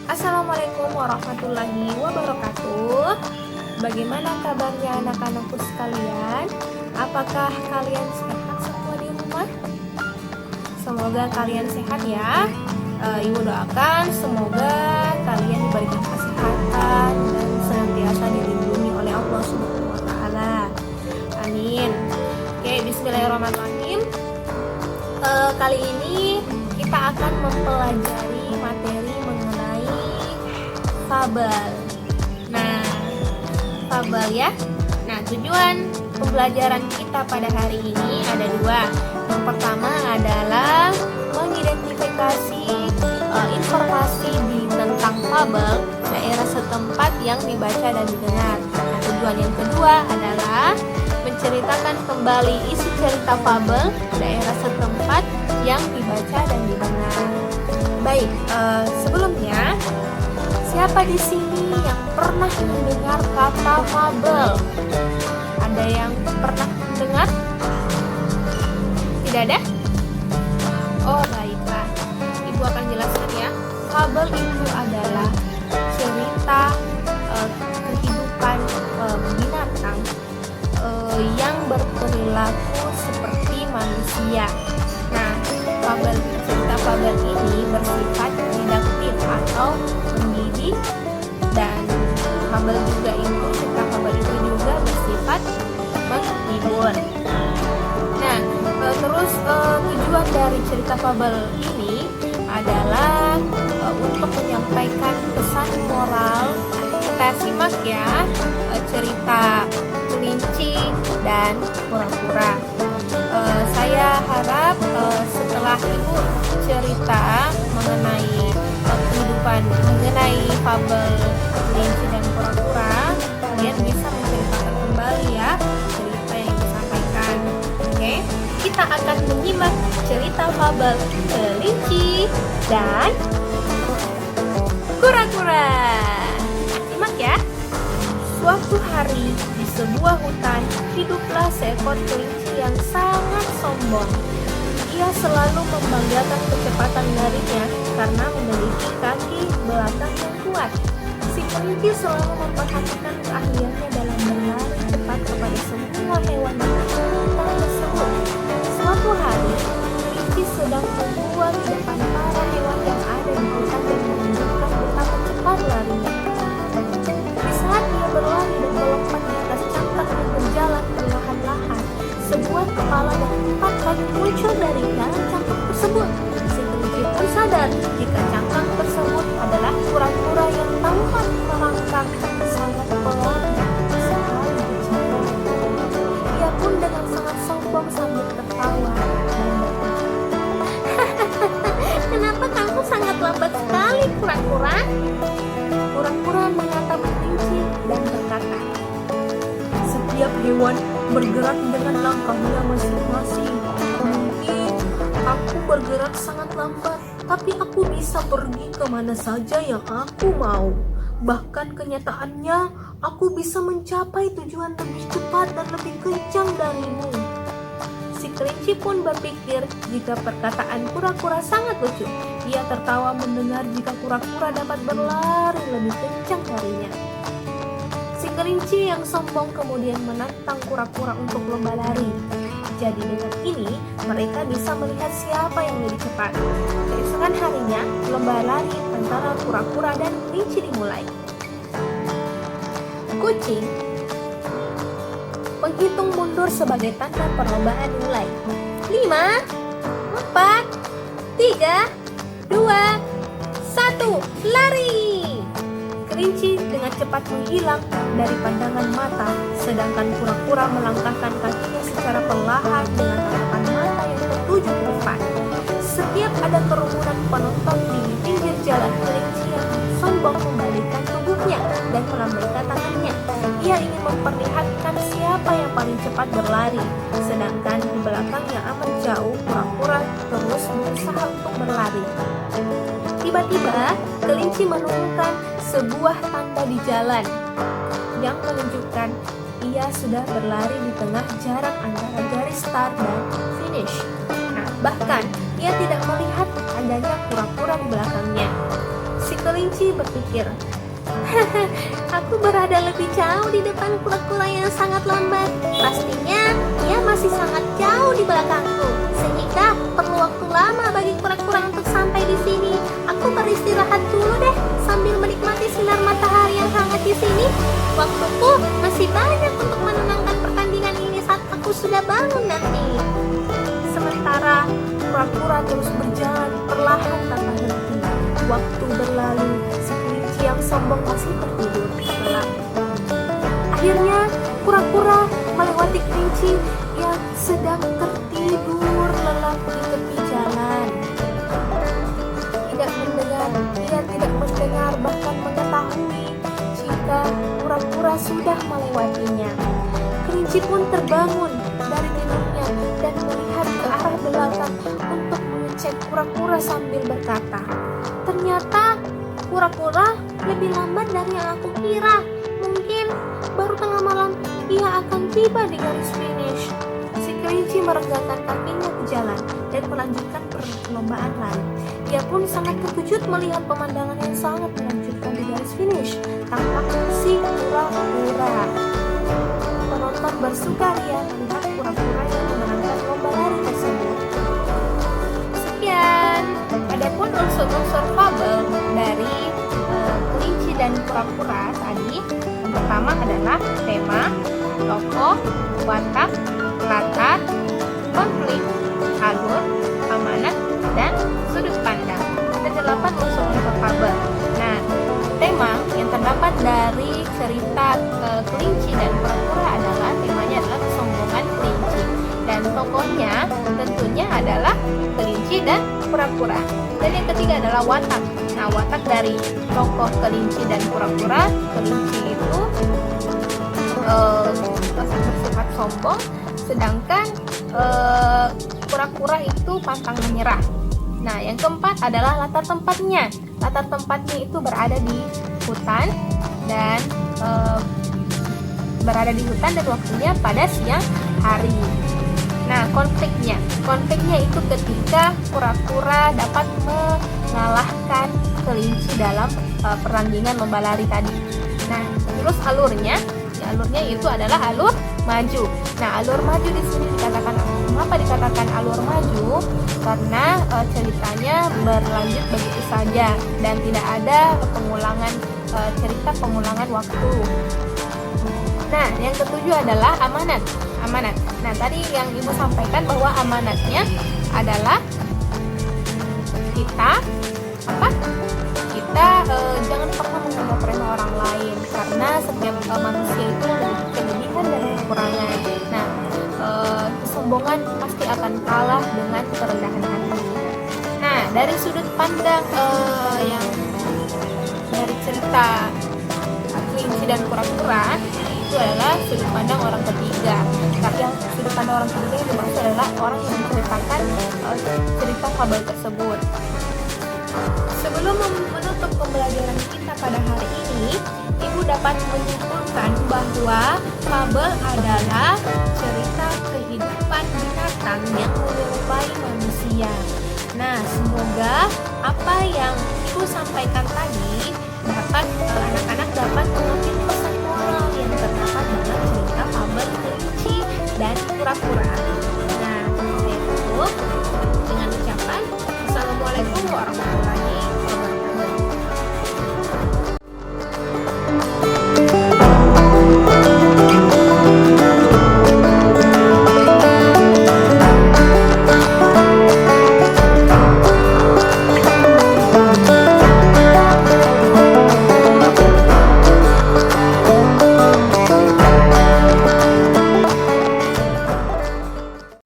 Assalamualaikum warahmatullahi wabarakatuh. Bagaimana kabarnya anak-anakku sekalian? Apakah kalian sehat semua di rumah? Semoga kalian sehat ya. Ibu doakan semoga kalian diberikan kesehatan dan senantiasa dilindungi oleh Allah Subhanahu wa taala. Amin. Oke, bismillahirrahmanirrahim. Kali ini kita akan mempelajari materi mengenai fabel. Nah, fabel ya. Nah, tujuan pembelajaran kita pada hari ini ada dua. Yang pertama adalah mengidentifikasi informasi tentang fabel daerah setempat yang dibaca dan didengar. Nah, tujuan yang kedua adalah menceritakan kembali isi cerita fabel daerah setempat yang dibaca dan didengar. Baik, sebelumnya siapa di sini yang pernah mendengar kata fabel? Ada yang pernah mendengar? Tidak ada? Oh, baiklah. Ibu akan jelaskan ya. Fabel itu adalah cerita kehidupan binatang yang berperilaku seperti manusia. Nah, cerita fabel ini bersifat didaktif atau mendidik, dan cerita fabel itu juga bersifat menghibur. Nah, terus tujuan dari cerita fabel ini adalah untuk menyampaikan pesan moral. Kita simak ya cerita kelinci dan kura-kura. Saya harap setelah ibu cerita mengenai kehidupan, mengenai fabel kelinci dan kura-kura, kalian bisa menceritakan kembali ya cerita yang disampaikan. Oke, kita akan menyimak cerita fabel kelinci dan kura-kura. Simak ya. Suatu hari di sebuah hutan hiduplah seekor kelinci yang sangat sombong. Ia selalu membanggakan kecepatan larinya karena memiliki kaki belakang yang kuat. Si kelinci selalu memperhatikan keahliannya dalam berlari cepat kepada semua hewan di hutan tersebut. Suatu hari, kelinci sedang membuat di depan para hewan yang ada di hutan dan menunjukkan betapa cepat larinya. Di saat dia berlari dan melompat di atas cangkang dan berjalan perlahan-lahan, sebuah kepala dan 4 kaki muncul dari dalam cangkang tersebut. Si kelinci pun sadar jika cangkang tersebut adalah kura-kura yang tampak merangkak sangat pelan sekali bicara. Ia pun dengan sangat sombong sambil tertawa dan berkata, "Kenapa kamu sangat lambat sekali, kura-kura?" Kura-kura mengatap kelinci dan berkata, "Setiap hewan bergerak dengan langkahnya masing-masing. Mungkin aku bergerak sangat lambat, tapi aku bisa pergi kemana saja yang aku mau. Bahkan kenyataannya, aku bisa mencapai tujuan lebih cepat dan lebih kencang darimu." Si kelinci pun berpikir jika perkataan kura-kura sangat lucu. Ia tertawa mendengar jika kura-kura dapat berlari lebih kencang darinya. Si kelinci yang sombong kemudian menantang kura-kura untuk lomba lari. Jadi dengan ini mereka bisa melihat siapa yang lebih cepat. Keesokan harinya, lomba lari antara kura-kura dan kelinci dimulai. Kucing menghitung mundur sebagai tanda perlombaan dimulai. 5, 4, 3, 2, 1, lari! Kelinci dengan cepat menghilang dari pandangan mata, sedangkan kura-kura melangkahkan kakinya secara perlahan dengan tatapan mata yang tertuju ke depan. Setiap ada kerumunan penonton di pinggir jalan, kelinci yang sombong membalikkan tubuhnya dan melambaikan tangannya. Ia ingin memperlihatkan siapa yang paling cepat berlari, sedangkan di belakang yang amat jauh, kura-kura terus berusaha untuk berlari. Tiba-tiba, kelinci menemukan sebuah tanda di jalan yang menunjukkan ia sudah berlari di tengah jarak antara garis start dan finish. Nah, bahkan ia tidak melihat adanya kura-kura di belakangnya. Si kelinci kelinci berpikir, aku berada lebih jauh di depan kura-kura yang sangat lambat. Pastinya ia masih sangat jauh di belakangku, sehingga perlu waktu lama bagi kura-kura untuk sampai di sini. Aku beristirahat dulu deh sambil menikmati sinar matahari yang hangat di sini. Waktuku masih banyak untuk menenangkan pertandingan ini saat aku sudah bangun nanti. Sementara kura-kura terus berjalan perlahan tanpa henti. Waktu berlalu, si kelinci yang sombong masih tertidur lelap. Akhirnya kura-kura melewati kelinci yang sedang tertidur lelap di tepi jalan. Ia tidak mendengar bahkan mengetahui jika kura-kura sudah melewatinya. Kelinci pun terbangun dari tidurnya dan melihat ke arah belakang untuk mengecek kura-kura sambil berkata, ternyata kura-kura lebih lambat dari yang aku kira. Mungkin baru tengah malam ia akan tiba di garis finish. Si kelinci meregangkan kakinya ke jalan dan melanjutkan perlombaan lari. Ia pun sangat terkejut melihat pemandangan yang sangat menakjubkan di garis finish. Tampak si kura-kura. Penonton bersukaria melihat kura-kura yang memenangkan lomba lari tersebut. Sekian. Adapun unsur-unsur fabel dari kelinci dan kura-kura tadi, yang pertama adalah tema, tokoh, watak, latar, konflik, alur, amanat, dan sudut pandang. Ada 8 unsur-unsur fabel. Nah, tema yang terdapat dari cerita kelinci dan kura-kura adalah temanya adalah kesombongan kelinci, dan tokohnya tentunya adalah kelinci dan kura-kura. Dan yang ketiga adalah watak. Nah, watak dari tokoh kelinci dan kura-kura, kelinci itu bersifat sombong, sedangkan kura-kura itu pantang menyerah. Nah, yang keempat adalah latar tempatnya. Latar tempatnya itu berada di hutan dan waktunya pada siang hari. Nah, konfliknya itu ketika kura-kura dapat mengalahkan kelinci dalam pertandingan lomba lari tadi. Nah, terus alurnya itu adalah alur maju. Nah, alur maju di sini dikatakan, mengapa dikatakan alur maju? Karena ceritanya berlanjut begitu saja dan tidak ada pengulangan waktu. Nah, yang ketujuh adalah amanat. Nah, tadi yang Ibu sampaikan bahwa amanatnya adalah kita jangan pernah menganggap remeh orang lain, karena setiap manusia itu memiliki kelebihan dan kekurangan. Nah, kesombongan pasti akan kalah dengan kerendahan hati. Nah, dari sudut pandang yang dari cerita kelinci dan kura-kura itu adalah sudut pandang orang ketiga. Tapi yang sudut pandang orang ketiga yang dimaksud adalah orang yang menceritakan cerita fabel tersebut. Sebelum menutup pembelajaran kita pada hari ini, Ibu dapat menyimpulkan bahwa fabel adalah cerita kehidupan binatang yang menyerupai manusia. Nah, semoga apa yang Ibu sampaikan tadi